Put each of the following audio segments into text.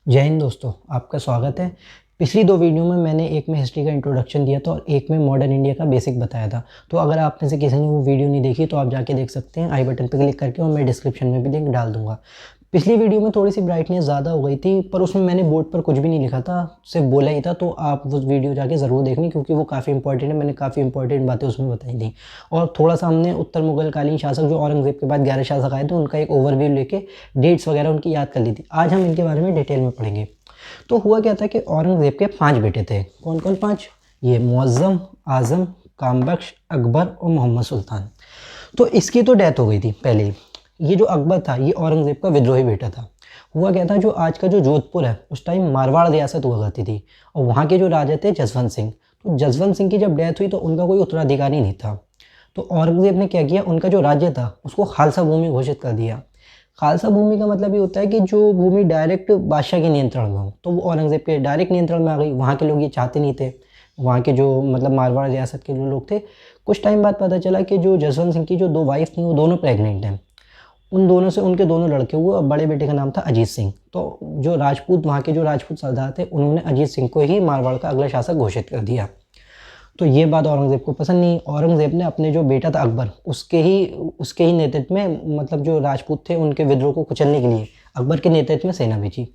जय हिंद दोस्तों, आपका स्वागत है। पिछली दो वीडियो में मैंने एक में हिस्ट्री का इंट्रोडक्शन दिया था और एक में मॉडर्न इंडिया का बेसिक बताया था। तो अगर आप में से किसी ने वो वीडियो नहीं देखी तो आप जाके देख सकते हैं आई बटन पर क्लिक करके, और मैं डिस्क्रिप्शन में भी लिंक डाल दूंगा। पिछली वीडियो में थोड़ी सी ब्राइटनेस ज़्यादा हो गई थी, पर उसमें मैंने बोर्ड पर कुछ भी नहीं लिखा था, सिर्फ बोला ही था। तो आप वो वीडियो जाके ज़रूर देखनी, क्योंकि वो काफ़ी इंपॉर्टेंट है। मैंने काफ़ी इंपॉर्टेंट बातें उसमें बताई थी। और थोड़ा सा हमने उत्तर मुगलकालीन शासक जो औरंगज़ेब के बाद 11 शासक आए थे उनका एक ओवरव्यू लेके डेट्स वगैरह उनकी याद कर ली थी। आज हम इनके बारे में डिटेल में पढ़ेंगे। तो हुआ क्या था कि औरंगज़ेब के 5 बेटे थे। कौन कौन 5? ये मुअज़्ज़म, आज़म, कामबख्श, अकबर और मोहम्मद सुल्तान। तो इसकी तो डेथ हो गई थी पहले ही। ये जो अकबर था ये औरंगज़ेब का विद्रोही बेटा था। हुआ क्या था, जो आज का जो जोधपुर है उस टाइम मारवाड़ रियासत हुआ करती थी, और वहाँ के जो राजा थे जसवंत सिंह। तो जसवंत सिंह की जब डेथ हुई तो उनका कोई उत्तराधिकारी नहीं था। तो औरंगज़ेब ने क्या किया, उनका जो राज्य था उसको खालसा भूमि घोषित कर दिया। खालसा भूमि का मतलब ये होता है कि जो भूमि डायरेक्ट बादशाह के नियंत्रण में हो, तो वो औरंगज़ेब के डायरेक्ट नियंत्रण में आ गई। वहाँ के लोग ये चाहते नहीं थे। वहाँ के जो मतलब मारवाड़ रियासत के जो लोग थे, कुछ टाइम बाद पता चला कि जो जसवंत सिंह की जो 2 वाइफ थी वो दोनों प्रेग्नेंट हैं। उन दोनों से उनके दोनों लड़के हुए, और बड़े बेटे का नाम था अजीत सिंह। तो जो राजपूत, वहाँ के जो राजपूत सरदार थे, उन्होंने अजीत सिंह को ही मारवाड़ का अगला शासक घोषित कर दिया। तो ये बात औरंगज़ेब को पसंद नहीं। औरंगज़ेब ने अपने जो बेटा था अकबर, उसके ही नेतृत्व में, मतलब जो राजपूत थे उनके विद्रोह को कुचलने के लिए अकबर के नेतृत्व में सेना भेजी।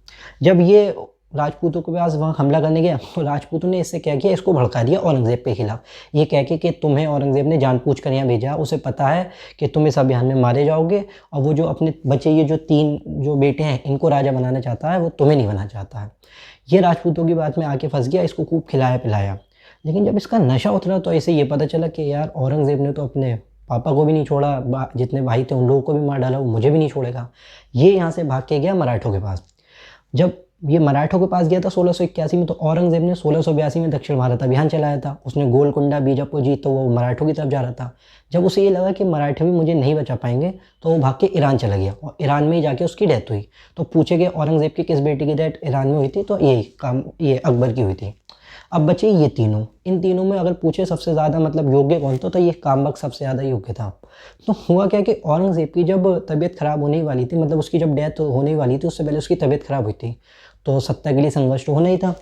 जब ये राजपूतों के पास वहाँ हमला करने गया तो राजपूतों ने इससे क्या किया, इसको भड़का दिया औरंगज़ेब के खिलाफ। ये कह के कि तुम्हें औरंगज़ेब ने जानबूझ कर यहाँ भेजा, उसे पता है कि तुम इस अभियान में मारे जाओगे, और वो जो अपने बचे ये जो 3 जो बेटे हैं इनको राजा बनाना चाहता है, वो तुम्हें नहीं बनाना चाहता है। ये राजपूतों की बात में आके फंस गया, इसको खूब खिलाया पिलाया। लेकिन जब इसका नशा उतरा तो इसे ये पता चला कि यार औरंगज़ेब ने तो अपने पापा को भी नहीं छोड़ा, जितने भाई थे उन लोगों को भी मार डाला, वो मुझे भी नहीं छोड़ेगा। ये यहाँ से भाग के गया मराठों के पास। जब ये मराठों के पास गया था 1681 में, तो औरंगज़ेब ने 1682 में दक्षिण भारत अभियान चलाया था। उसने गोलकुंडा, बीजापुर जीत, तो वो मराठों की तरफ जा रहा था। जब उसे ये लगा कि मराठे भी मुझे नहीं बचा पाएंगे, तो वो भाग के ईरान चला गया, और ईरान में ही जाके उसकी डेथ हुई। तो पूछे गए औरंगज़ेब की किस बेटे की डेथ ईरान में हुई थी, तो ये अकबर की हुई थी। अब बचे ये तीनों। इन तीनों में अगर पूछे सबसे ज़्यादा मतलब योग्य कौन था, तो ये कामबख्श सबसे ज़्यादा योग्य था। तो हुआ क्या कि औरंगज़ेब की जब तबीयत ख़राब होने ही वाली थी, मतलब उसकी जब डेथ होने ही वाली थी, उससे पहले उसकी तबीयत ख़राब हुई थी, तो सत्ता के लिए संघर्ष तो होना ही था।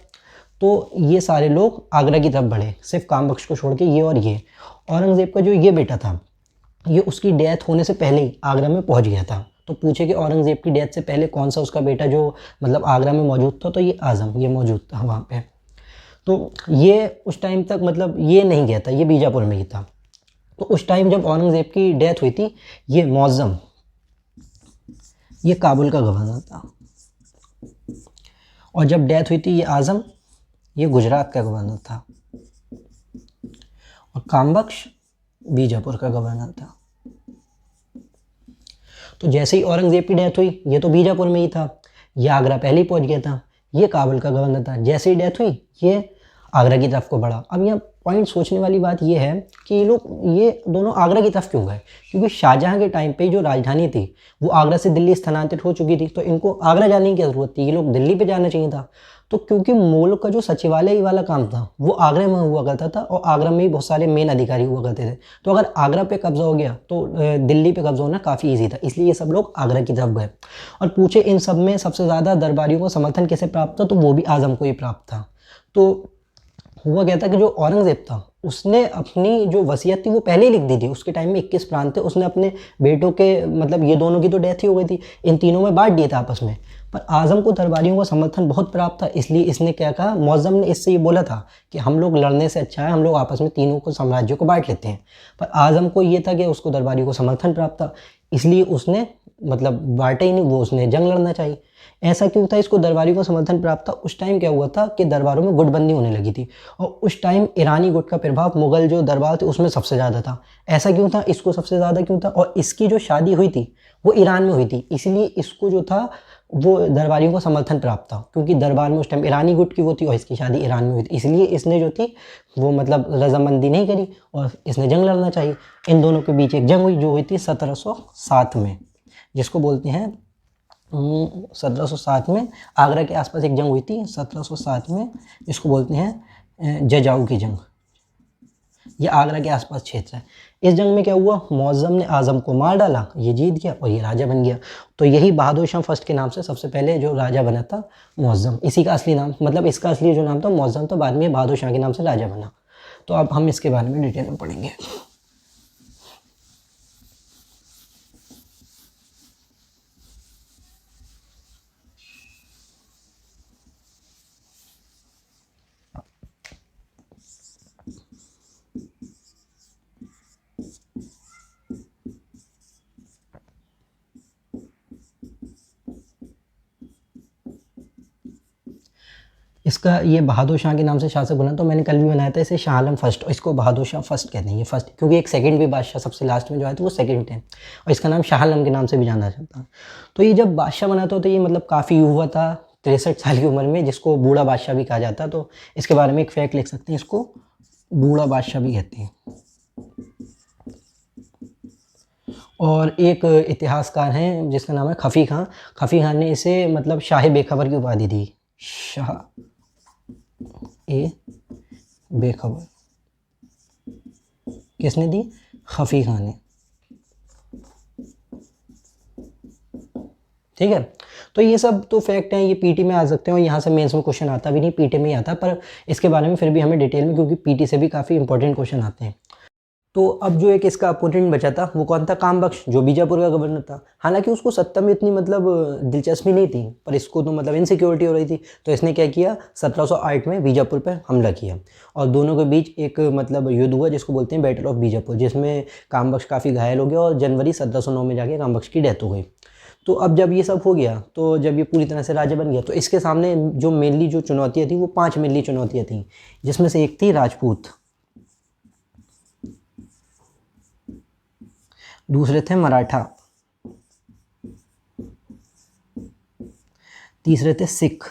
तो ये सारे लोग आगरा की तरफ बढ़े, सिर्फ कामबख्श को छोड़ के। ये और ये औरंगज़ेब का जो ये बेटा था, ये उसकी डेथ होने से पहले ही आगरा में पहुंच गया था। तो पूछे कि औरंगज़ेब की डेथ से पहले कौन सा उसका बेटा जो मतलब आगरा में मौजूद था, तो ये आज़म, ये मौजूद था वहाँ पे। तो ये उस टाइम तक मतलब ये नहीं गया था, ये बीजापुर में ही था। तो उस टाइम जब औरंगज़ेब की डेथ हुई थी, ये मुअज़्ज़म, ये काबुल का गवर्नर था। और जब डेथ हुई थी ये आज़म, ये गुजरात का गवर्नर था। और कामबख्श बीजापुर का गवर्नर था। तो जैसे ही औरंगज़ेब की डेथ हुई, ये तो बीजापुर में ही था, ये आगरा पहले ही पहुंच गया था। ये काबुल का गवर्नर था। जैसे ही डेथ हुई ये आगरा की तरफ को बढ़ा। अब यहाँ पॉइंट सोचने वाली बात ये है कि ये दोनों आगरा की तरफ क्यों गए, क्योंकि शाहजहाँ के टाइम पे जो राजधानी थी वो आगरा से दिल्ली स्थानांतरित हो चुकी थी, तो इनको आगरा जाने की ज़रूरत थी, ये लोग दिल्ली पे जाना चाहिए था। तो क्योंकि मुल्क का जो सचिवालय वाला काम था वो आगरा में हुआ करता था, और आगरा में ही बहुत सारे मेन अधिकारी हुआ करते थे, तो अगर आगरा पे कब्जा हो गया तो दिल्ली पे कब्जा होना काफ़ी ईजी था, इसलिए ये सब लोग आगरा की तरफ गए। और पूछे इन सब में सबसे ज़्यादा दरबारियों को समर्थन किसे प्राप्त था, तो वो भी आज़म को ही प्राप्त था। तो हुआ क्या था कि जो औरंगज़ेब था उसने अपनी जो वसीयत थी वो पहले ही लिख दी थी। उसके टाइम में 21 प्रांत थे, उसने अपने बेटों के मतलब ये दोनों की तो डेथ ही हो गई थी, इन तीनों में बांट दिए थे आपस में। पर आज़म को दरबारियों का समर्थन बहुत प्राप्त था, इसलिए इसने क्या कहा, मुअज़्ज़म ने इससे ये बोला था कि हम लोग लड़ने से अच्छा है हम लोग आपस में तीनों को साम्राज्यों को बांट लेते हैं। पर आज़म को ये था कि उसको दरबारियों को समर्थन प्राप्त था, इसलिए उसने मतलब बांटा ही नहीं, वो उसने जंग लड़ना चाहिए। ऐसा क्यों था, इसको दरबारियों को समर्थन प्राप्त था। उस टाइम क्या हुआ था कि दरबारों में गुटबंदी होने लगी थी, और उस टाइम ईरानी गुट का प्रभाव मुगल जो दरबार थे उसमें सबसे ज़्यादा था। ऐसा क्यों था, इसको सबसे ज़्यादा क्यों था, और इसकी जो शादी हुई थी वो ईरान में हुई थी, इसलिए इसको जो था वो दरबारियों को समर्थन प्राप्त था, क्योंकि दरबार में उस टाइम ईरानी गुट की वो थी और इसकी शादी ईरान में हुई थी, इसलिए इसने जो थी वो मतलब रजामंदी नहीं करी और इसने जंग लड़ना चाहिए। इन दोनों के बीच एक जंग हुई जो हुई थी 1707 में, जिसको बोलते हैं 1707 में आगरा के आसपास एक जंग हुई थी 1707 में, जिसको बोलते हैं जजाऊ की जंग। ये आगरा के आसपास क्षेत्र है। इस जंग में क्या हुआ, मुअज़्ज़म ने आज़म को मार डाला, ये जीत गया और ये राजा बन गया। तो यही बहादुर शाह फर्स्ट के नाम से सबसे पहले जो राजा बना था मुअज़्ज़म, इसी का असली नाम, मतलब इसका असली जो नाम था मुअज़्ज़म था, बाद में बहादुर शाह के नाम से राजा बना। तो अब हम इसके बारे में डिटेल में पढ़ेंगे। इसका ये बहादुर शाह के नाम से शासक बना, तो मैंने कल भी बनाया था इसे शाह आलम फर्स्ट, और इसको बहादुर शाह फर्स्ट कहते हैं, ये फर्स्ट, क्योंकि एक सेकंड भी बादशाह सबसे लास्ट में जो आया था वो सेकंड थे, और इसका नाम शाह आलम के नाम से भी जाना जाता है। तो ये जब बादशाह बना था तो ये मतलब काफ़ी युवा था, 63 साल की उम्र में, जिसको बूढ़ा बादशाह भी कहा जाता है। तो इसके बारे में एक फैक्ट लिख सकते हैं, इसको बूढ़ा बादशाह भी कहते हैं। और एक इतिहासकार हैं जिसका नाम है खफ़ी खां, खफ़ी खान ने इसे मतलब शाह बेखबर की उपाधि दी, शाह ए बेखबर, किसने दी, खफ़ी खान ने। ठीक है, तो ये सब तो फैक्ट हैं, ये पीटी में आ सकते हैं, और यहाँ से मेंस में क्वेश्चन आता भी नहीं, पीटी में ही आता, पर इसके बारे में फिर भी हमें डिटेल में, क्योंकि पीटी से भी काफ़ी इंपॉर्टेंट क्वेश्चन आते हैं। तो अब जो एक इसका अपोनेंट बचा था वो कौन था, काम बख्श, जो बीजापुर का गवर्नर था। हालांकि उसको सत्ता में इतनी मतलब दिलचस्पी नहीं थी, पर इसको तो मतलब इनसिक्योरिटी हो रही थी, तो इसने क्या किया, 1708 में बीजापुर पर हमला किया, और दोनों के बीच एक मतलब युद्ध हुआ जिसको बोलते हैं बैटल ऑफ बीजापुर, जिसमें काम बख्श काफ़ी घायल हो गया, और जनवरी 1709 में जाके काम बख्श की डेथ हो गई। तो अब जब ये सब हो गया, तो जब ये पूरी तरह से राजा बन गया, तो इसके सामने जो मेनली जो चुनौतियाँ थी वो 5 मेनली चुनौतियाँ थी, जिसमें से एक थी राजपूत, दूसरे थे मराठा, तीसरे थे सिख,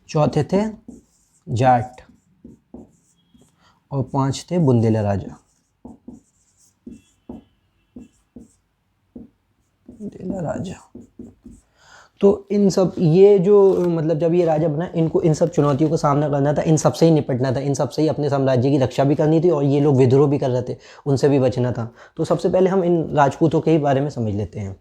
चौथे थे जाट, और 5 थे बुंदेला राजा, बुंदेला राजा। तो इन सब ये जो मतलब जब ये राजा बना, इनको इन सब चुनौतियों का सामना करना था, इन सब से ही निपटना था, इन सब से ही अपने साम्राज्य की रक्षा भी करनी थी, और ये लोग विद्रोह भी कर रहे थे, उनसे भी बचना था। तो सबसे पहले हम इन राजपूतों के ही बारे में समझ लेते हैं।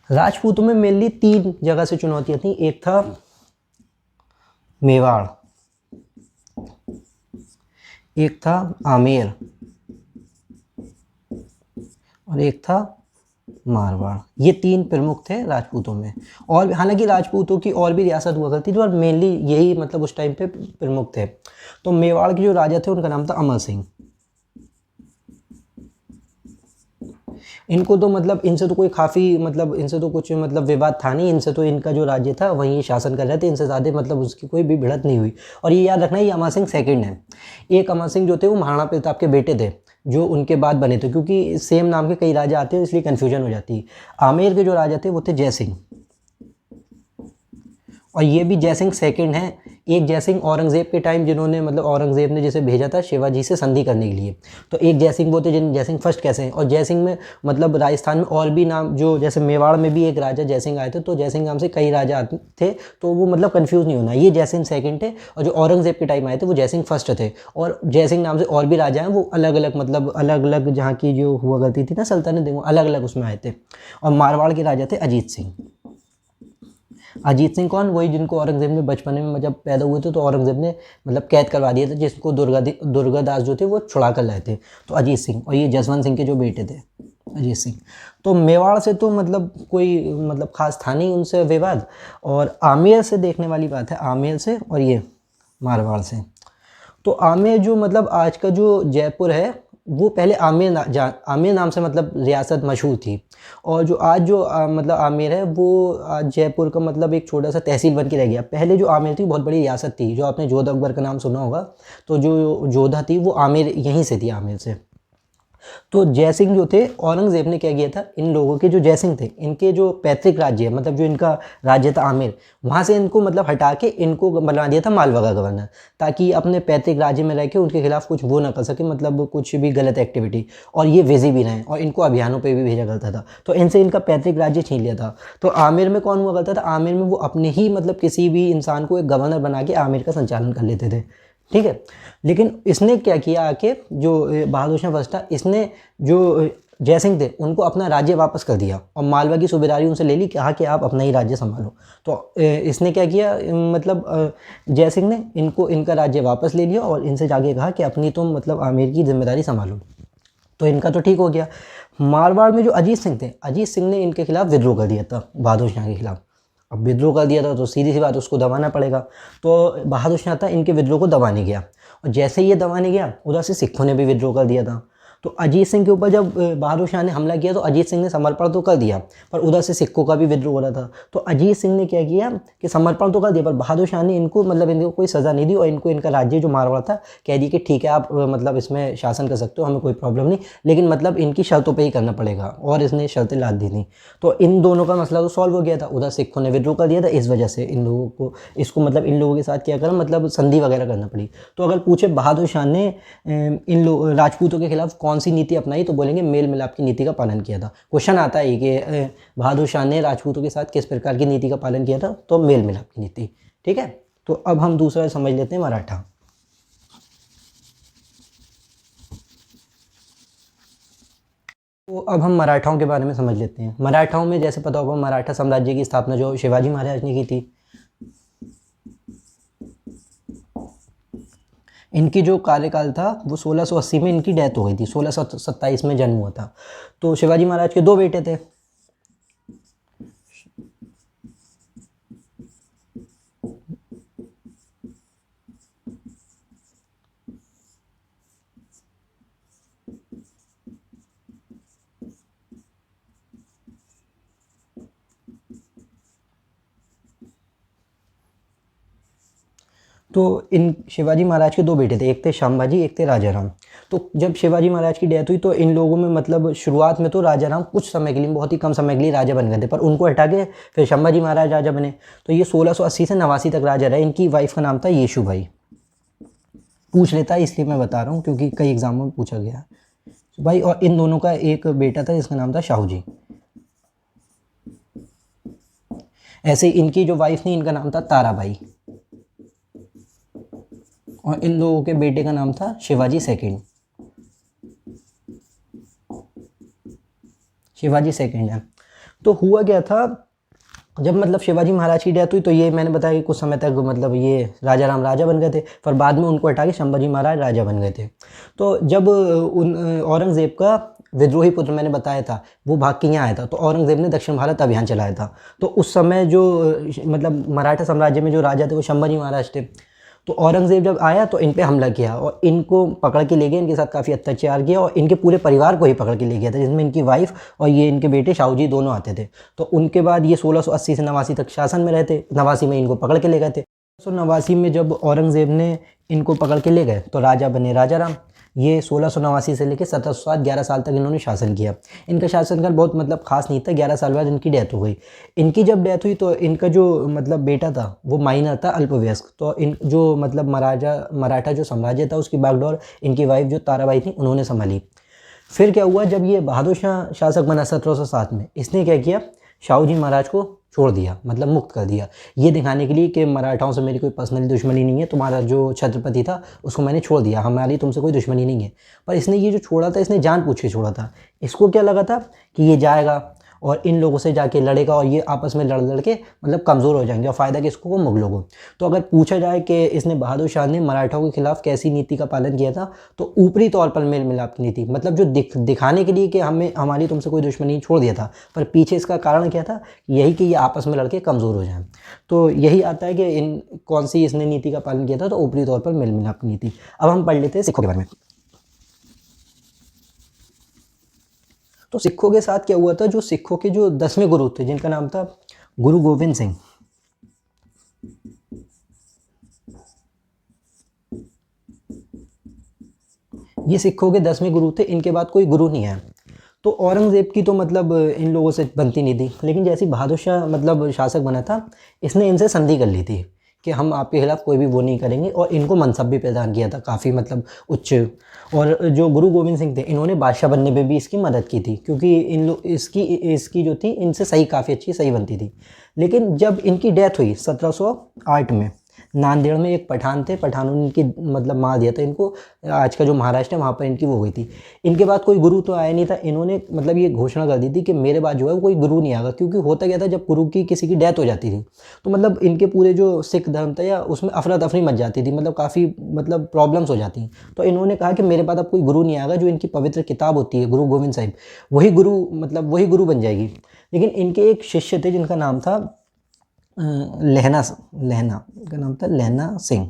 राजपूतों में मेनली 3 जगह से चुनौतियाँ थी, एक था मेवाड़, एक था आमेर, और एक था मारवाड़। ये 3 प्रमुख थे राजपूतों में, और हालांकि राजपूतों की और भी रियासत हुआ करती थी, और मेनली यही मतलब उस टाइम पे प्रमुख थे। तो मेवाड़ के जो राजा थे उनका नाम था अमर सिंह। इनको तो मतलब इनसे तो कोई काफ़ी मतलब इनसे तो कुछ मतलब विवाद था नहीं, इनसे तो इनका जो राज्य था वहीं शासन कर रहे थे, इनसे ज़्यादा मतलब उसकी कोई भी भिड़त नहीं हुई। और ये याद रखना, ये अमर सिंह सेकंड है। एक अमर सिंह जो थे वो महाराणा प्रताप के बेटे थे, जो उनके बाद बने थे, क्योंकि सेम नाम के कई राजा आते हैं इसलिए कन्फ्यूजन हो जाती है। आमेर के जो राजा थे वो थे जय सिंह, और ये भी जयसिंह सेकंड है। एक जयसिंह औरंगज़ेब के टाइम, जिन्होंने मतलब औरंगज़ेब ने जिसे भेजा था शिवाजी से संधि करने के लिए, तो एक जयसिंह वो थे जिन जयसिंह फर्स्ट कैसे हैं। और जयसिंह में मतलब राजस्थान में और भी नाम, जो जैसे मेवाड़ में भी एक राजा जयसिंह आए थे, तो जयसिंह नाम से कई राजा थे, तो वो मतलब कन्फ्यूज़ नहीं होना, ये जयसिंह सेकंड थे, और जो औरंगज़ेब के टाइम आए थे वो जयसिंह फर्स्ट थे। और जयसिंह नाम से और भी राजा हैं, वो अलग अलग मतलब अलग अलग जहाँ की जो हुआ करती थी ना सल्तनत, वो अलग अलग उसमें आए थे। और मारवाड़ के राजा थे अजीत सिंह। अजीत सिंह कौन, वही जिनको औरंगज़ेब ने बचपन में जब पैदा हुए थे तो औरंगज़ेब ने मतलब कैद करवा दिया था, जिसको दुर्गादास जो थे वो छुड़ा कर लाए थे, तो अजीत सिंह। और ये जसवंत सिंह के जो बेटे थे अजीत सिंह। तो मेवाड़ से तो मतलब कोई मतलब खास था नहीं उनसे विवाद। और आमेर से देखने वाली बात है, आमेर से और ये मारवाड़ से। तो आमेर जो मतलब आज का जो जयपुर है, वो पहले आमेर नाम से मतलब रियासत मशहूर थी। और जो आज जो मतलब आमेर है, वो आज जयपुर का मतलब एक छोटा सा तहसील बन के रह गया। पहले जो आमेर थी बहुत बड़ी रियासत थी, जो आपने जोध अकबर का नाम सुना होगा, तो जो जोधा थी वो आमेर यहीं से थी, आमेर से। तो जयसिंह जो थे, औरंगज़ेब ने क्या किया था, इन लोगों के जो जयसिंह थे, इनके जो पैतृक राज्य है, मतलब जो इनका राज्य था आमेर, वहाँ से इनको मतलब हटा के इनको बना दिया था मालवा का गवर्नर, ताकि अपने पैतृक राज्य में रह के उनके खिलाफ कुछ वो ना कर सके, मतलब कुछ भी गलत एक्टिविटी, और ये वेजी भी रहें, और इनको अभियानों पर भी भेजा करता था। तो इनसे इनका पैतृक राज्य छीन लिया था। तो आमेर में कौन हुआ करता था, आमेर में वो अपने ही मतलब किसी भी इंसान को एक गवर्नर बना के आमेर का संचालन कर लेते थे, ठीक है। लेकिन इसने क्या किया, आके जो बहादुर शाह फर्स्ट था, इसने जो जयसिंह थे उनको अपना राज्य वापस कर दिया और मालवा की सूबेदारी उनसे ले ली, कहा कि आप अपना ही राज्य संभालो। तो इसने क्या किया, मतलब जयसिंह ने इनको इनका राज्य वापस ले लिया और इनसे जाके कहा कि अपनी तुम मतलब आमेर की जिम्मेदारी संभालो। तो इनका तो ठीक हो गया। मारवाड़ में जो अजीत सिंह थे, अजीत सिंह ने इनके खिलाफ विद्रोह कर दिया था, बहादुर शाह के खिलाफ। अब विद्रोह कर दिया था तो सीधी सी बात, उसको दबाना पड़ेगा। तो बहादुर शाह था इनके विद्रोह को दबाने गया, और जैसे ही ये दबाने गया, उधर से सिखों ने भी विद्रोह कर दिया था। तो अजीत सिंह के ऊपर जब बहादुर शाह ने हमला किया, तो अजीत सिंह ने समर्पण तो कर दिया, पर उधर से सिखों का भी विद्रोह हो रहा था। तो अजीत सिंह ने क्या किया कि समर्पण तो कर दिया, पर बहादुर शाह ने इनको मतलब इनको कोई सज़ा नहीं दी, और इनको इनका राज्य जो मारवाड़ था कह दिया कि ठीक है, आप मतलब इसमें शासन कर सकते हो, हमें कोई प्रॉब्लम नहीं, लेकिन मतलब इनकी शर्तों पर ही करना पड़ेगा, और इसने शर्तें लाद दी थी। तो इन दोनों का मसला तो सॉल्व हो गया था। उधर सिखों ने विद्रोह कर दिया था, इस वजह से इन लोगों को इसको मतलब इन लोगों के साथ क्या करा, मतलब संधि वगैरह करना पड़ी। तो अगर पूछे बहादुर शाह ने इन लोग राजपूतों के खिलाफ कौन सी नीति अपनाई, तो बोलेंगे मेल मिलाप की नीति का पालन किया था। क्वेश्चन आता है कि बहादुर शाह ने राजपूतों के साथ किस प्रकार की नीति का पालन किया था, तो मेल मिलाप की नीति, ठीक है। तो अब हम दूसरा समझ लेते हैं, मराठा। तो अब हम मराठाओं के बारे में समझ लेते हैं। मराठाओं में जैसे पता होगा, मराठा साम्राज्य की स्थापना जो शिवाजी महाराज ने की थी। इनकी जो कार्यकाल था वो 1680 में इनकी डेथ हो गई थी, 1627 में जन्म हुआ था। तो शिवाजी महाराज के दो बेटे थे। तो इन शिवाजी महाराज के दो बेटे थे, एक थे संभाजी, एक थे राजाराम। तो जब शिवाजी महाराज की डेथ हुई, तो इन लोगों में मतलब शुरुआत में तो राजाराम कुछ समय के लिए, बहुत ही कम समय के लिए राजा बन गए थे, पर उनको हटा के फिर संभाजी महाराज राजा बने। तो ये 1680 से 89 तक राजा रहे। इनकी वाइफ का नाम था येशुबाई। पूछ लेता है इसलिए मैं बता रहा हूँ, क्योंकि कई एग्जामों में पूछा गया भाई। और इन दोनों का एक बेटा था जिसका नाम था शाहू जी। ऐसे इनकी जो वाइफ थी, इनका नाम था ताराबाई, और इन लोगों के बेटे का नाम था शिवाजी सेकंड। शिवाजी सेकंड है। तो हुआ क्या था, जब मतलब शिवाजी महाराज की डेथ हुई, तो ये मैंने बताया कि कुछ समय तक मतलब ये राजाराम राजा बन गए थे, पर बाद में उनको हटा के संभाजी महाराज राजा बन गए थे। तो जब उन औरंगज़ेब का विद्रोही पुत्र मैंने बताया था, वो भाग के यहाँ आया था, तो औरंगज़ेब ने दक्षिण भारत अभियान चलाया था। तो उस समय जो मतलब मराठा साम्राज्य में जो राजा थे वो संभाजी महाराज थे। तो औरंगज़ेब जब आया तो इन पे हमला किया, और इनको पकड़ के ले गए, इनके साथ काफ़ी अत्याचार किया, और इनके पूरे परिवार को ही पकड़ के ले गया था, जिसमें इनकी वाइफ और ये इनके बेटे शाहू जी दोनों आते थे। तो उनके बाद ये 1680 से 89 तक शासन में रहते। 89 में इनको पकड़ के ले गए थे। 1689 में जब औरंगज़ेब ने इनको पकड़ के ले गए, तो राजा बने राजाराम। ये 1689 से लेकर 1707 11 साल तक इन्होंने शासन किया। इनका शासनकाल बहुत मतलब खास नहीं था। 11 साल बाद इनकी डेथ हो गई। इनकी जब डेथ हुई, तो इनका जो मतलब बेटा था वो माइनर था, अल्पवयस्क। तो इन जो मतलब मराठा जो साम्राज्य था, उसकी बागडोर इनकी वाइफ जो ताराबाई थी उन्होंने संभाली। फिर क्या हुआ, जब ये बहादुर शाह शासक बना 1707 में, इसने क्या किया, शाहू जी महाराज को छोड़ दिया, मतलब मुक्त कर दिया, ये दिखाने के लिए कि मराठाओं से मेरी कोई पर्सनली दुश्मनी नहीं है, तुम्हारा जो छत्रपति था उसको मैंने छोड़ दिया, हमारी तुमसे कोई दुश्मनी नहीं है। पर इसने ये जो छोड़ा था, इसने जान पूछ के छोड़ा था। इसको क्या लगा था कि ये जाएगा और इन लोगों से जाके लड़ेगा, और ये आपस में लड़ लड़ के मतलब कमज़ोर हो जाएंगे, और फ़ायदा किसको को, मुगलों को। तो अगर पूछा जाए कि इसने बहादुर शाह ने मराठाओं के खिलाफ कैसी नीति का पालन किया था, तो ऊपरी तौर पर मेल मिलाप की नीति, मतलब जो दिखाने के लिए कि हमें हमारी तुमसे कोई दुश्मनी, छोड़ दिया था। पर पीछे इसका कारण क्या था, यही कि ये आपस में लड़के कमज़ोर हो जाएं। तो यही आता है कि इन कौन सी इसने नीति का पालन किया था, तो ऊपरी तौर पर मेल मिलाप की नीति। अब हम पढ़ लेते हैं सिखों के बारे में। तो सिखों के साथ क्या हुआ था, जो सिखों के जो 10वें गुरु थे, जिनका नाम था गुरु गोविंद सिंह, ये सिखों के 10वें गुरु थे, इनके बाद कोई गुरु नहीं आया। तो औरंगज़ेब की तो मतलब इन लोगों से बनती नहीं थी, लेकिन जैसे ही बहादुर शाह मतलब शासक बना था, इसने इनसे संधि कर ली थी कि हम आपके खिलाफ कोई भी वो नहीं करेंगे, और इनको मनसब भी प्रदान किया था काफ़ी मतलब उच्च। और जो गुरु गोविंद सिंह थे, इन्होंने बादशाह बनने में भी इसकी मदद की थी, क्योंकि इन लोग इसकी इसकी जो थी इनसे सही काफ़ी अच्छी सही बनती थी। लेकिन जब इनकी डेथ हुई 1708 में, नांदेड़ में एक पठान थे, पठानों ने इनकी मतलब मार दिया था इनको। आज का जो महाराष्ट्र है वहाँ पर इनकी वो हुई थी। इनके बाद कोई गुरु तो आया नहीं था, इन्होंने मतलब ये घोषणा कर दी थी कि मेरे बाद जो है वो कोई गुरु नहीं आएगा, क्योंकि होता क्या था, जब गुरु की किसी की डेथ हो जाती थी तो मतलब इनके पूरे जो सिख धर्म था या उसमें अफरा तफरी मच जाती थी, मतलब काफ़ी मतलब प्रॉब्लम्स हो जाती। तो इन्होंने कहा कि मेरे बाद अब कोई गुरु नहीं आएगा, जो इनकी पवित्र किताब होती है गुरु गोविंद साहिब, वही गुरु मतलब वही गुरु बन जाएगी। लेकिन इनके एक शिष्य थे जिनका नाम था लहना लहना का नाम था लहना सिंह।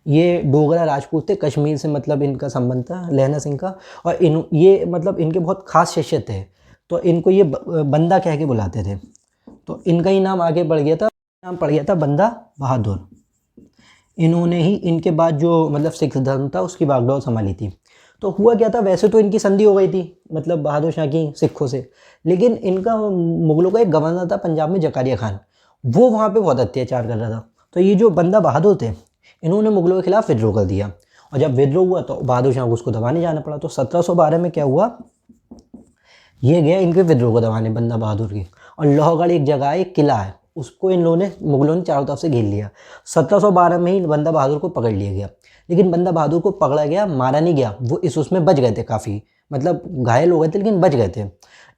ये डोगरा राजपूत थे, कश्मीर से मतलब इनका संबंध था लहना सिंह का। और ये मतलब इनके बहुत खास शिष्य थे, तो इनको ये बंदा कह के बुलाते थे। तो इनका ही नाम आगे बढ़ गया था, नाम पड़ गया था बंदा बहादुर। इन्होंने ही इनके बाद जो मतलब सिख धर्म था उसकी बागडोर संभाली थी। तो हुआ क्या था, वैसे तो इनकी संधि हो गई थी मतलब बहादुर शाह की सिखों से, लेकिन इनका मुगलों का एक गवर्नर था पंजाब में जकारिया खान, वो वहाँ पे बहुत अत्याचार कर रहा था। तो ये जो बंदा बहादुर थे, इन्होंने मुगलों के खिलाफ विद्रोह कर दिया, और जब विद्रोह हुआ तो बहादुर शाह को उसको दबाने जाना पड़ा। तो 1712 में क्या हुआ, ये गया इनके विद्रोह को दबाने बंदा बहादुर की। और लोहगढ़ एक जगह है, एक किला है, उसको इन लोगों ने मुगलों ने चारों तरफ से घेर लिया। 1712 में ही बंदा बहादुर को पकड़ लिया गया। लेकिन बंदा बहादुर को पकड़ा गया, मारा नहीं गया, वो इस उसमें बच गए थे, काफ़ी मतलब घायल हो गए थे लेकिन बच गए थे।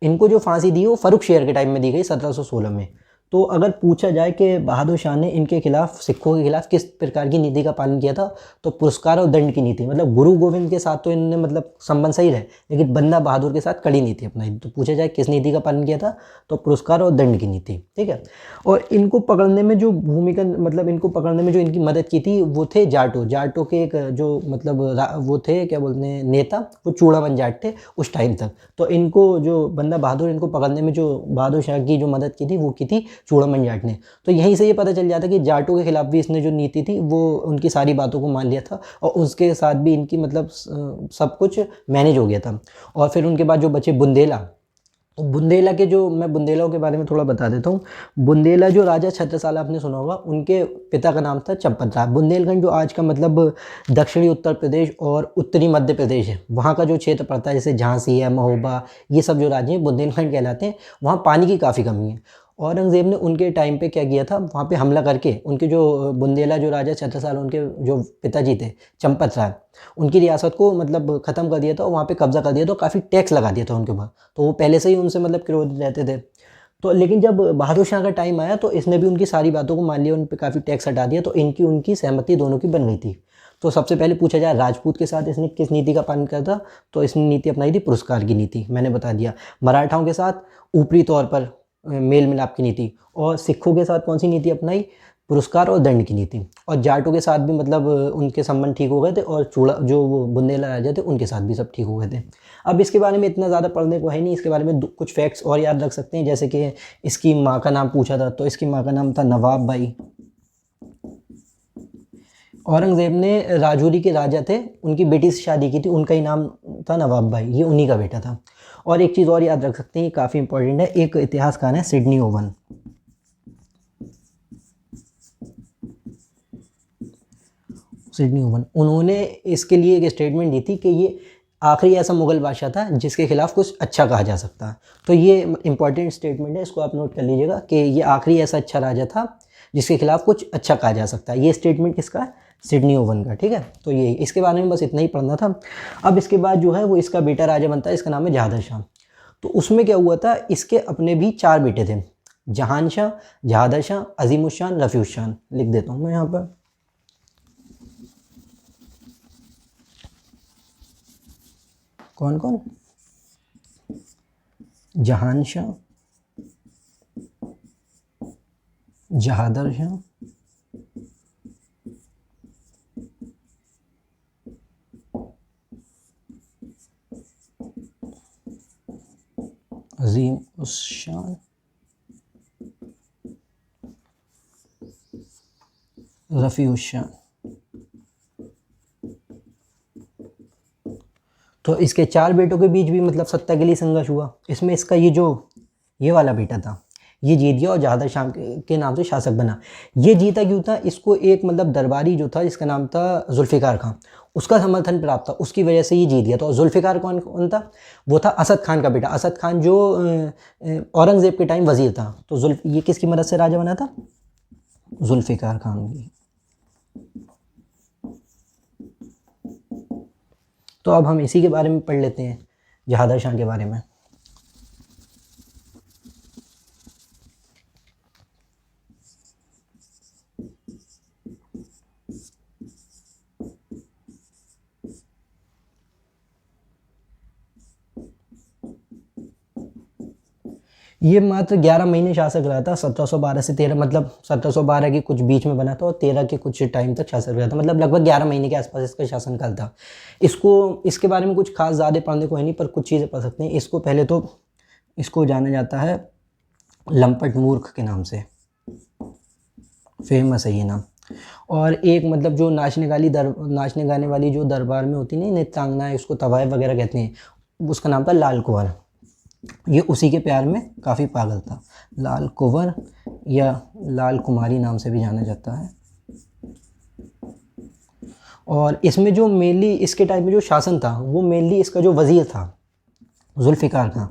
इनको जो फांसी दी वो फर्रुख शेर के टाइम में दी गई 1716 में। तो अगर पूछा जाए कि बहादुर शाह ने इनके खिलाफ सिखों के खिलाफ किस प्रकार की नीति का पालन किया था, तो पुरस्कार और दंड की नीति। मतलब गुरु गोविंद के साथ तो इन्होंने मतलब संबंध सही रहे, लेकिन बंदा बहादुर के साथ कड़ी नीति अपनाई। तो पूछा जाए किस नीति का पालन किया था, तो पुरस्कार और दंड की नीति, ठीक है। और इनको पकड़ने में जो भूमिका मतलब इनको पकड़ने में जो इनकी मदद की थी वो थे जाटो। जाटो के एक जो मतलब वो थे क्या बोलते हैं नेता, वो चूड़ामन जाट थे उस टाइम तक। तो इनको जो बंदा बहादुर इनको पकड़ने में जो बहादुर शाह की जो मदद की थी वो की थी चूड़ामन जाट ने। तो यहीं से ये पता चल जाता कि जाटों के खिलाफ भी इसने जो नीति थी वो उनकी सारी बातों को मान लिया था, और उसके साथ भी इनकी मतलब सब कुछ मैनेज हो गया था। और फिर उनके बाद जो बचे बुंदेला, तो बुंदेला के जो मैं बुंदेलों के बारे में थोड़ा बता देता हूँ। बुंदेला जो राजा छत्रसाल आपने सुना होगा, उनके पिता का नाम था चंपत राय। बुंदेलखंड जो आज का मतलब दक्षिणी उत्तर प्रदेश और उत्तरी मध्य प्रदेश है, वहाँ का जो क्षेत्र पड़ता है, जैसे झांसी है, महोबा, ये सब जो राज्य हैं बुंदेलखंड कहलाते हैं। वहाँ पानी की काफ़ी कमी है। औरंगज़ेब ने उनके टाइम पे क्या किया था, वहाँ पे हमला करके उनके जो बुंदेला जो राजा छत्रसाल उनके जो पिताजी थे चंपत राय, उनकी रियासत को मतलब ख़त्म कर दिया था और वहाँ पे कब्जा कर दिया था, काफ़ी टैक्स लगा दिया था उनके ऊपर। तो वो पहले से ही उनसे मतलब क्रोधित रहते थे। तो लेकिन जब बहादुर शाह का टाइम आया तो इसने भी उनकी सारी बातों को मान लिया, उन पे काफ़ी टैक्स हटा दिया, तो इनकी उनकी सहमति दोनों की बन गई थी। तो सबसे पहले पूछा जाए राजपूत के साथ इसने किस नीति का पालन किया था, तो इसने नीति अपनाई थी पुरस्कार की नीति, मैंने बता दिया। मराठाओं के साथ ऊपरी तौर पर मेल मिलाप की नीति। और सिखों के साथ कौन सी नीति अपनाई, पुरस्कार और दंड की नीति। और जाटों के साथ भी मतलब उनके संबंध ठीक हो गए थे, और चूड़ा जो वो बुंदेला राजा थे उनके साथ भी सब ठीक हो गए थे। अब इसके बारे में इतना ज़्यादा पढ़ने को है नहीं, इसके बारे में कुछ फैक्ट्स और याद रख सकते हैं, जैसे कि इसकी माँ का नाम पूछा था, तो इसकी माँ का नाम था नवाब बाई। औरंगज़ेब ने राजौरी के राजा थे, उनकी बेटी से शादी की थी, उनका ही नाम था नवाब भाई, ये उन्हीं का बेटा था। और एक चीज़ और याद रख सकते हैं, ये काफ़ी इंपॉर्टेंट है, एक इतिहासकार है सिडनी ओवन। सिडनी ओवन, उन्होंने इसके लिए एक स्टेटमेंट दी थी कि ये आखिरी ऐसा मुगल बादशाह था जिसके खिलाफ कुछ अच्छा कहा जा सकता है। तो ये इंपॉर्टेंट स्टेटमेंट है, इसको आप नोट कर लीजिएगा कि ये आखिरी ऐसा अच्छा राजा था जिसके खिलाफ कुछ अच्छा कहा जा सकता है। ये स्टेटमेंट किसका है, सिडनी ओवन का, ठीक है। तो ये इसके बारे में बस इतना ही पढ़ना था। अब इसके बाद जो है वो इसका बेटा राजा बनता है, इसका नाम है जहादर शाह। तो उसमें क्या हुआ था, इसके अपने भी 4 बेटे थे, जहान शाह, जहादर शाह, अजीमुश शान, रफ़ीउश शान। लिख देता हूँ मैं यहाँ पर। कौन कौन, जहान शाह, जहादर शाह, अजीम उस शान, रफ़ी उस शान। तो इसके 4 बेटों के बीच भी मतलब सत्ता के लिए संघर्ष हुआ। इसमें इसका ये वाला बेटा था, ये जीत गया और जहादर शाह के नाम से शासक बना। ये जीता क्यों था? इसको एक मतलब दरबारी जो था जिसका नाम था जुल्फ़िकार खान, उसका समर्थन प्राप्त था, उसकी वजह से ये जीत गया। तो जुल्फ़िकार कौन था? वो था असद खान का बेटा। असद खान जो औरंगज़ेब के टाइम वज़ीर था। तो ये किसकी मदद से राजा बना था? जुल्फ़िकार खान की। तो अब हम इसी के बारे में पढ़ लेते हैं, जहादर शाह के बारे में। ये मात्र 11 महीने शासक रहा था, 1712 से 13, मतलब 1712 के कुछ बीच में बना था और 13 के कुछ टाइम तक शासक रहा था, मतलब लगभग 11 महीने के आसपास इसका शासनकाल था। इसके बारे में कुछ खास ज़्यादा पढ़ने को है नहीं, पर कुछ चीज़ें पढ़ सकते हैं। इसको पहले तो इसको जाना जाता है लंपट मूर्ख के नाम से, फेमस है ये नाम। और एक मतलब जो नाचने गाने वाली जो दरबार में होती नहीं नृत्यांगनाएं, उसको तवायफ वगैरह कहते हैं, उसका नाम था लाल कुंवर। ये उसी के प्यार में काफ़ी पागल था। लाल कुंवर या लाल कुमारी नाम से भी जाना जाता है। और इसमें जो मेनली इसके टाइम में जो शासन था वो मेनली इसका जो वज़ीर था जुल्फ़िकार खान,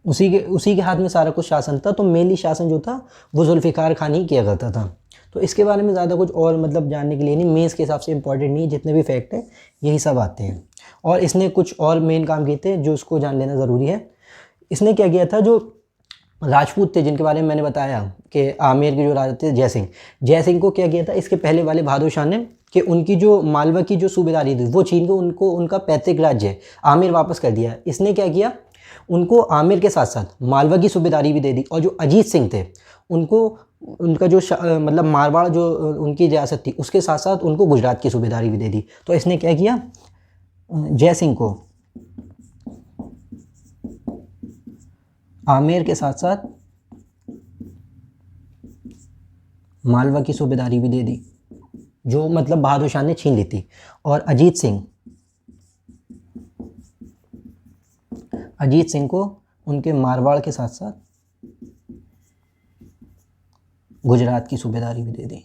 उसी के हाथ में सारा कुछ शासन था। तो मेनली शासन जो था वो जुल्फ़िकार खान ही किया करता था। तो इसके बारे में ज़्यादा कुछ और मतलब जानने के लिए नहीं, मेंस के हिसाब से इंपॉर्टेंट नहीं है, जितने भी फैक्ट हैं यही सब आते हैं। और इसने कुछ और मेन काम किए थे जो उसको जान लेना ज़रूरी है। इसने क्या किया था, जो राजपूत थे जिनके बारे में मैंने बताया कि आमेर के जो राजा थे जय सिंह को क्या किया था, इसके पहले वाले बहादुर शाह ने कि उनकी जो मालवा की जो सूबेदारी थी वो छीन के उनका पैतृक राज्य आमेर वापस कर दिया। इसने क्या किया, उनको आमेर के साथ साथ मालवा की सूबेदारी भी दे दी। और जो अजीत सिंह थे उनको उनका जो मतलब मारवाड़ जो उनकी रियासत थी उसके साथ साथ उनको गुजरात की सूबेदारी भी दे दी। तो इसने क्या किया, जय सिंह को आमेर के साथ साथ मालवा की सूबेदारी भी दे दी, जो मतलब बहादुर शाह ने छीन ली थी। और अजीत सिंह को उनके मारवाड़ के साथ साथ गुजरात की सूबेदारी भी दे दी।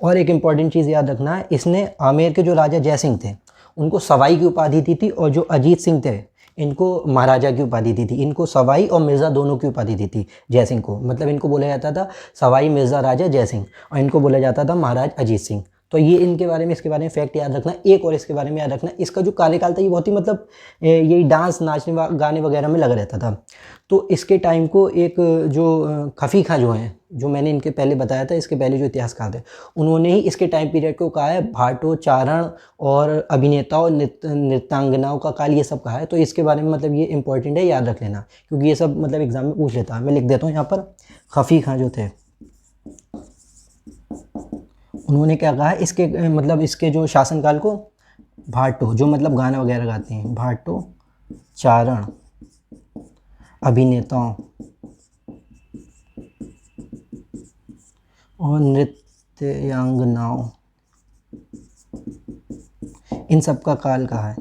और एक इम्पॉर्टेंट चीज़ याद रखना है, इसने आमेर के जो राजा जय सिंह थे उनको सवाई की उपाधि दी थी, और जो अजीत सिंह थे इनको महाराजा की उपाधि दी थी। इनको सवाई और मिर्ज़ा दोनों की उपाधि दी थी जय सिंह को, मतलब इनको बोला जाता था सवाई मिर्ज़ा राजा जय सिंह, और इनको बोला जाता था महाराज अजीत सिंह। तो ये इसके बारे में फैक्ट याद रखना। एक और इसके बारे में याद रखना, इसका जो कार्यकाल था ये बहुत ही मतलब यही डांस नाचने गाने वगैरह में लगा रहता था। तो इसके टाइम को एक जो खफी खां जो हैं, जो मैंने इनके पहले बताया था, इसके पहले जो इतिहासकार थे उन्होंने ही इसके टाइम पीरियड को कहा है भाटो चारण और अभिनेताओं नृत्यांगनाओं का काल, ये सब कहा है। तो इसके बारे में मतलब ये इंपॉर्टेंट है, याद रख लेना, क्योंकि ये सब मतलब एग्जाम में पूछ लेता है। मैं लिख देता हूँ यहाँ पर, खफी खां जो थे उन्होंने क्या कहा है, इसके जो शासनकाल को भाटो, जो मतलब गाना वगैरह गाते हैं, भाटो चारण अभिनेताओं और नृत्यांगनाओं, इन सब का काल कहा है।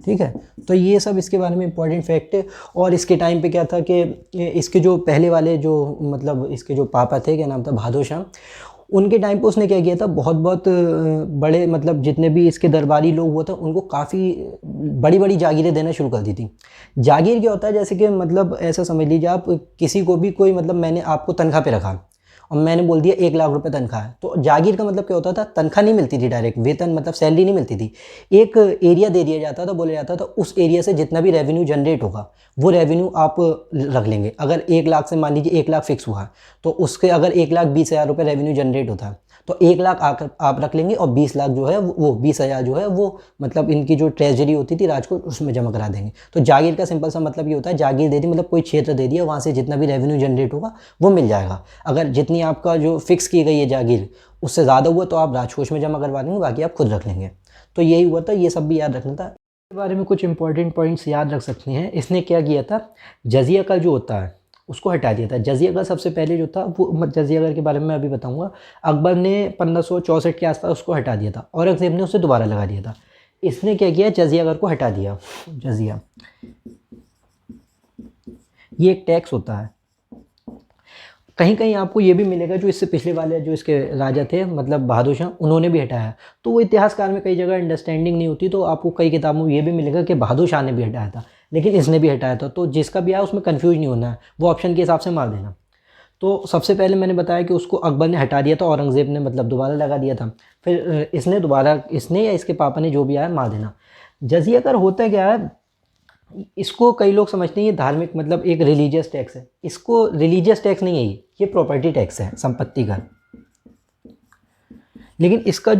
ठीक है, तो ये सब इसके बारे में इंपॉर्टेंट फैक्ट है। और इसके टाइम पे क्या था कि इसके जो पहले वाले जो मतलब इसके जो पापा थे, क्या नाम था, बहादुर शाह, उनके टाइम पे उसने क्या किया था, बहुत बड़े मतलब जितने भी इसके दरबारी लोग हुए थे उनको काफ़ी बड़ी बड़ी जागीरें देना शुरू कर दी थी। जागीर क्या होता है, जैसे कि मतलब ऐसा समझ लीजिए आप किसी को भी कोई मतलब मैंने आपको तनख्वाह पे रखा और मैंने बोल दिया 1 लाख रुपए तनख्वाह है, तो जागीर का मतलब क्या होता था, तनख्वाह नहीं मिलती थी डायरेक्ट, वेतन मतलब सैलरी नहीं मिलती थी, एक एरिया दे दिया जाता था, बोला जाता था उस एरिया से जितना भी रेवेन्यू जनरेट होगा वो रेवेन्यू आप रख लेंगे। अगर 1 लाख से मान लीजिए 1 लाख फिक्स हुआ तो उसके अगर 1,20,000 रुपये रेवेन्यू जनरेट होता है तो 1 लाख आप रख लेंगे और 20 लाख जो है वो 20,000 जो है वो मतलब इनकी जो ट्रेजरी होती थी राजकोट उसमें जमा करा देंगे। तो जागीर का सिंपल सा मतलब ये होता है, जागीर दे दी मतलब कोई क्षेत्र दे दिया, वहाँ से जितना भी रेवेन्यू जनरेट होगा वो मिल जाएगा। अगर जितनी आपका जो फिक्स की गई है जागीर उससे ज़्यादा हुआ तो आप राजकोष में जमा करवा देंगे, बाकी आप खुद रख लेंगे। तो यही हुआ था, ये सब भी याद रखना था। इसके बारे में कुछ इंपॉर्टेंट पॉइंट्स याद रख सकते हैं। इसने क्या किया था, जजिया का जो होता है उसको हटा दिया था। जजिया गढ़ सबसे पहले जो था वो, जजिया गढ़ के बारे में मैं अभी बताऊंगा। अकबर ने 1564 के आसपास उसको हटा दिया था, औरंगज़ेब ने उसे दोबारा लगा दिया था। इसने क्या किया, जजिया गढ़ को हटा दिया। जजिया ये एक टैक्स होता है। कहीं कहीं आपको ये भी मिलेगा जो इससे पिछले वाले जो इसके राजा थे मतलब बहादुर शाह, उन्होंने भी हटाया। तो वो इतिहासकार में कई जगह अंडरस्टैंडिंग नहीं होती, तो आपको कई किताबों में ये भी मिलेगा कि बहादुर शाह ने भी हटाया था, लेकिन इसने भी हटाया था। तो जिसका भी आया उसमें कन्फ्यूज नहीं होना है, वो ऑप्शन के हिसाब से मार देना। तो सबसे पहले मैंने बताया कि उसको अकबर ने हटा दिया था, औरंगज़ेब ने मतलब दोबारा लगा दिया था। फिर इसने दोबारा, इसने या इसके पापा ने, जो भी आया मार देना। जजिया कर होता क्या है, इसको कई लोग समझते हैं ये धार्मिक मतलब एक रिलीजियस टैक्स है। इसको रिलीजियस टैक्स नहीं है, ये प्रॉपर्टी टैक्स है, संपत्ति कर। लेकिन इसको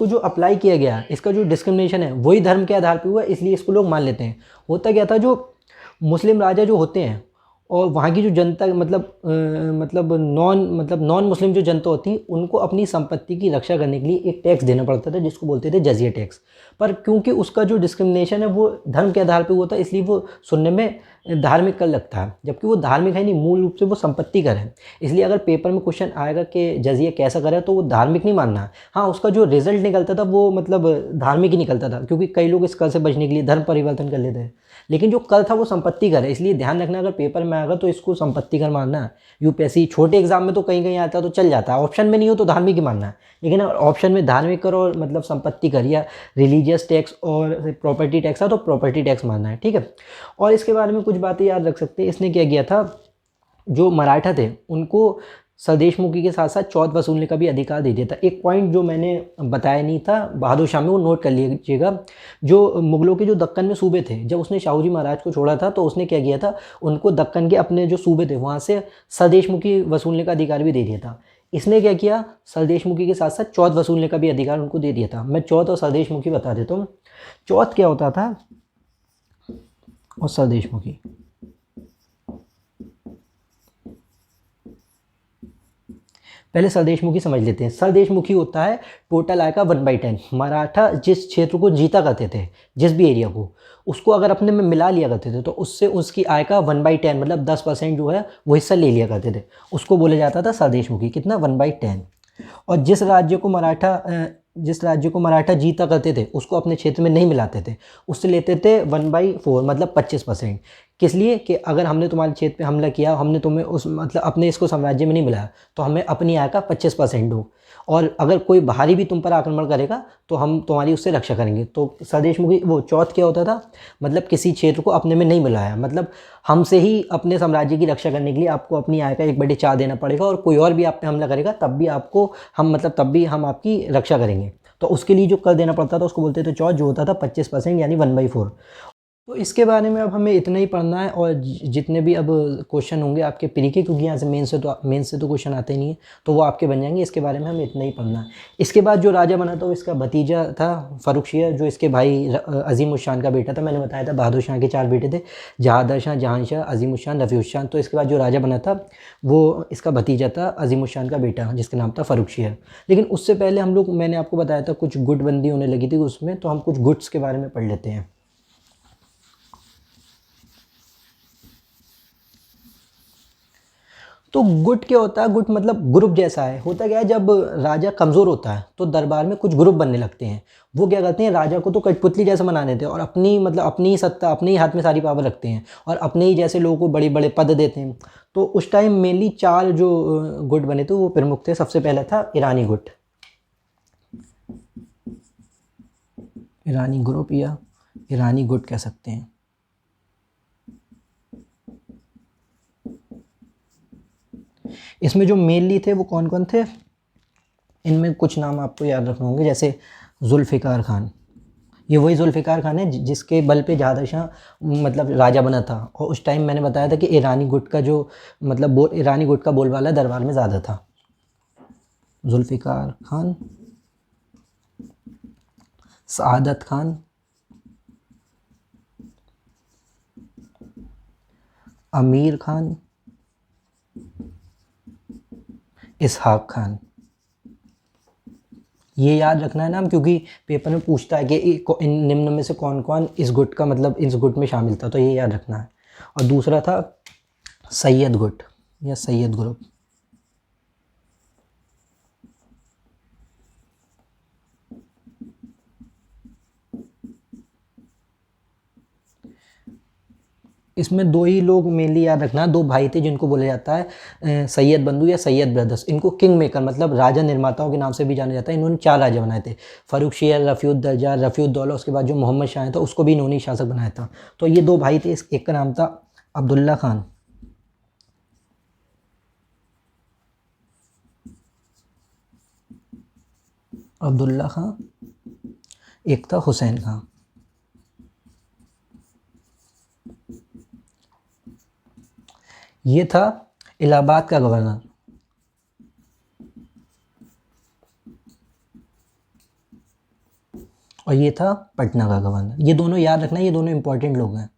जो अप्लाई किया गया, इसका जो डिस्क्रिमिनेशन है वही धर्म के आधार पर हुआ, इसलिए इसको लोग मान लेते हैं। होता क्या था, जो मुस्लिम राजा जो होते हैं और वहाँ की जो जनता मतलब नॉन मुस्लिम जो जनता होती है, उनको अपनी संपत्ति की रक्षा करने के लिए एक टैक्स देना पड़ता था जिसको बोलते थे जजिया टैक्स। पर क्योंकि उसका जो डिस्क्रिमिनेशन है वो धर्म के आधार पे हुआ था, इसलिए वो सुनने में धार्मिक कर लगता है, जबकि वो धार्मिक है नहीं, मूल रूप से वो संपत्ति कर है। इसलिए अगर पेपर में क्वेश्चन आएगा कि जजिया कैसा कर है, तो वो धार्मिक नहीं मानना है। हाँ, उसका जो रिजल्ट निकलता था वो मतलब धार्मिक ही निकलता था, क्योंकि कई लोग इस कर से बचने के लिए धर्म परिवर्तन कर लेते हैं। लेकिन जो कर था वो संपत्ति कर है, इसलिए ध्यान रखना, अगर पेपर में आएगा तो इसको संपत्ति कर मानना है। यूपीएससी छोटे एग्जाम में तो कहीं कहीं आता है तो चल जाता है, ऑप्शन में नहीं हो तो धार्मिक ही मानना है। लेकिन अगर ऑप्शन में धार्मिक कर और मतलब संपत्ति कर या रिलीजियस टैक्स और प्रॉपर्टी टैक्स है तो प्रॉपर्टी टैक्स मानना है, ठीक है। और इसके बारे में कुछ बातें याद रख सकते हैं। इसने क्या किया था, जो मराठा थे उनको स्वदेशमुखी के साथ साथ चौथ वसूलने का भी अधिकार दे दिया था। एक पॉइंट जो मैंने बताया नहीं था बहादुर शाह में, वो नोट कर लीजिएगा। जो मुगलों के जो दक्कन में सूबे थे, जब उसने शाहू जी महाराज को छोड़ा था तो उसने क्या किया था, उनको दक्कन के अपने जो सूबे थे वहाँ से स्वदेशमुखी वसूलने का अधिकार भी दे दिया था। इसने क्या किया, स्वदेशमुखी के साथ साथ चौथ वसूलने का भी अधिकार उनको दे दिया था। मैं चौथ और स्वदेशमुखी बता देता हूँ। चौथ क्या होता था और स्वदेशमुखी, पहले स्वदेशमुखी समझ लेते हैं। स्वदेशमुखी होता है टोटल आय का 1/10। मराठा जिस क्षेत्र को जीता करते थे, जिस भी एरिया को, उसको अगर अपने में मिला लिया करते थे तो उससे उसकी आय का 1/10 मतलब 10% जो है वो हिस्सा ले लिया करते थे, उसको बोला जाता था स्वदेशमुखी। कितना, 1/10। और जिस राज्य को मराठा जीता करते थे उसको अपने क्षेत्र में नहीं मिलाते थे, उससे लेते थे 1/4 मतलब 25%। किस लिए, कि अगर हमने तुम्हारे क्षेत्र पे हमला किया, हमने तुम्हें उस मतलब अपने इसको साम्राज्य में नहीं मिलाया, तो हमें अपनी आय का 25% दो, और अगर कोई बाहरी भी तुम पर आक्रमण करेगा तो हम तुम्हारी उससे रक्षा करेंगे। तो स्वदेशमुखी वो चौथ क्या होता था, मतलब किसी क्षेत्र को अपने में नहीं मिलाया, मतलब हमसे ही अपने साम्राज्य की रक्षा करने के लिए आपको अपनी आय का 1/4 देना पड़ेगा, और कोई और भी आप पे हमला करेगा तब भी हम आपकी रक्षा करेंगे। तो उसके लिए जो कर देना पड़ता था उसको बोलते थे चौथ, जो होता था 25% यानी 1/4। तो इसके बारे में अब हमें इतना ही पढ़ना है, और जितने भी अब क्वेश्चन होंगे आपके प्री के, क्योंकि यहाँ से मेन से तो क्वेश्चन आते नहीं है, तो वो आपके बन जाएंगे। इसके बारे में हमें इतना ही पढ़ना है। इसके बाद जो राजा बना था वो इसका भतीजा था फ़र्रुखशियर, जो इसके भाई अज़ीम उस शान का बेटा था। मैंने बताया था बहादुर शाह के 4 बेटे थे, जहादर शाह, जहानशाह, अज़ीम उस शान, रफ़ी उस शान। तो इसके बाद जो राजा बना था वो इसका भतीजा था अज़ीम उस शान का बेटा, जिसका नाम था फ़र्रुखशियर। लेकिन उससे पहले मैंने आपको बताया था कुछ गुटबंदी होने लगी थी उसमें, तो हम कुछ गुट्स के बारे में पढ़ लेते हैं। तो गुट क्या होता है, गुट मतलब ग्रुप जैसा है। होता क्या है, जब राजा कमज़ोर होता है तो दरबार में कुछ ग्रुप बनने लगते हैं। वो क्या करते हैं, राजा को तो कठपुतली जैसा बना देते हैं और अपनी ही सत्ता, अपने ही हाथ में सारी पावर रखते हैं, और अपने ही जैसे लोगों को बड़े बड़े पद देते हैं। तो उस टाइम मेनली 4 जो गुट बने थे वो प्रमुख थे। सबसे पहला था ईरानी गुट, ईरानी ग्रुप या ईरानी गुट कह सकते हैं। इसमें जो मेनली थे वो कौन कौन थे, इनमें कुछ नाम आपको याद रखने होंगे, जैसे जुल्फ़िकार खान। ये वही जुल्फ़िकार खान है जिसके बल पे जहादर शाह मतलब राजा बना था। और उस टाइम मैंने बताया था कि ईरानी गुट का जो मतलब ईरानी गुट का बोलबाला दरबार में ज़्यादा था। जुल्फ़िकार खान, सआदत खान, अमीर खान, इसहाक खान। ये याद रखना है नाम, क्योंकि पेपर में पूछता है कि इन निम्न में से कौन कौन इस गुट का मतलब इस गुट में शामिल था, तो ये याद रखना है। और दूसरा था सैयद गुट या सैयद ग्रुप। इसमें दो ही लोग मेनली याद रखना, दो भाई थे जिनको बोला जाता है सैयद बंधु या सैयद ब्रदर्स। इनको किंग मेकर मतलब राजा निर्माताओं के नाम से भी जाना जाता है। इन्होंने 4 राजा बनाए थे, फ़र्रुखशियर, रफ़ीउद्दर्जा, रफ़ीउद्दौला, उसके बाद जो मोहम्मद शाह था उसको भी इन्होंने ही शासक बनाया था। तो ये 2 भाई थे, एक का नाम था अब्दुल्ला खान, अब्दुल्ला खां, एक था हुसैन खां। ये था इलाहाबाद का गवर्नर, और ये था पटना का गवर्नर। ये दोनों याद रखना, ये दोनों इंपॉर्टेंट लोग हैं,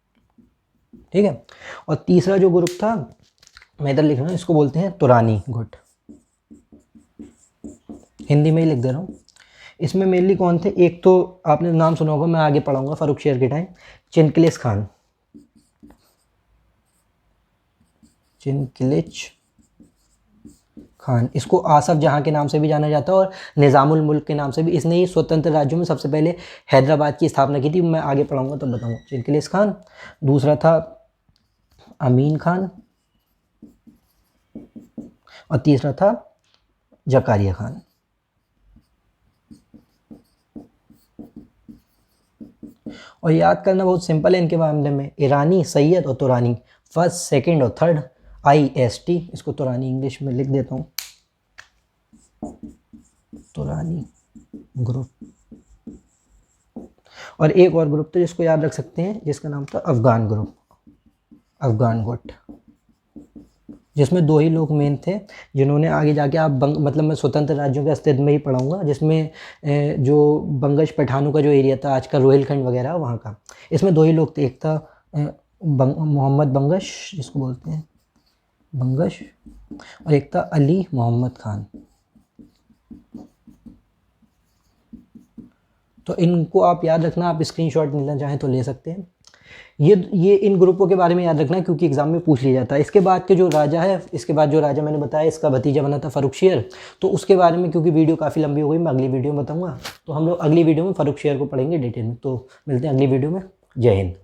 ठीक है। और तीसरा जो ग्रुप था, मैं इधर लिख रहा हूँ, इसको बोलते हैं तुरानी गुट, हिंदी में ही लिख दे रहा हूँ। इसमें मेनली कौन थे, एक तो आपने नाम सुना होगा, मैं आगे पढ़ाऊंगा फ़र्रुखशियर के टाइम, चिनकिलिस खान, चिनकिलिच खान। इसको आसफ जहाँ के नाम से भी जाना जाता है और निज़ामुल मुल्क के नाम से भी। इसने ही स्वतंत्र राज्यों में सबसे पहले हैदराबाद की स्थापना की थी, मैं आगे पढ़ाऊंगा तब बताऊंगा। चिनकिलिस खान। दूसरा था अमीन खान, और तीसरा था जकारिया खान। और याद करना बहुत सिंपल है इनके मामले में, ईरानी, सैयद और तुरानी, फर्स्ट, सेकंड और थर्ड IST। इसको तुरानी इंग्लिश में लिख देता हूँ, तुरानी ग्रुप। और एक और ग्रुप था जिसको याद रख सकते हैं, जिसका नाम था अफगान ग्रुप, अफगान गुट, जिसमें 2 ही लोग मेन थे जिन्होंने आगे जाके आप मतलब मैं स्वतंत्र राज्यों के अस्तित्व में ही पढ़ाऊंगा, जिसमें जो बंगश पठानों का जो एरिया था आज का रोहिलखंड वगैरह वहाँ का, इसमें 2 ही लोग थे। एक था मोहम्मद बंगश, जिसको बोलते हैं बंगश, और एक था अली मोहम्मद खान। तो इनको आप याद रखना, आप स्क्रीनशॉट लेना चाहें तो ले सकते हैं। ये इन ग्रुपों के बारे में याद रखना क्योंकि एग्जाम में पूछ लिया जाता है। इसके बाद के जो राजा है, इसके बाद जो राजा मैंने बताया इसका भतीजा बना था फ़र्रुखशियर, तो उसके बारे में क्योंकि वीडियो काफ़ी लंबी हो गई, मैं अगली वीडियो में बताऊंगा। तो हम लोग अगली वीडियो में फ़र्रुखशियर को पढ़ेंगे डिटेल में। तो मिलते हैं अगली वीडियो में। जय हिंद।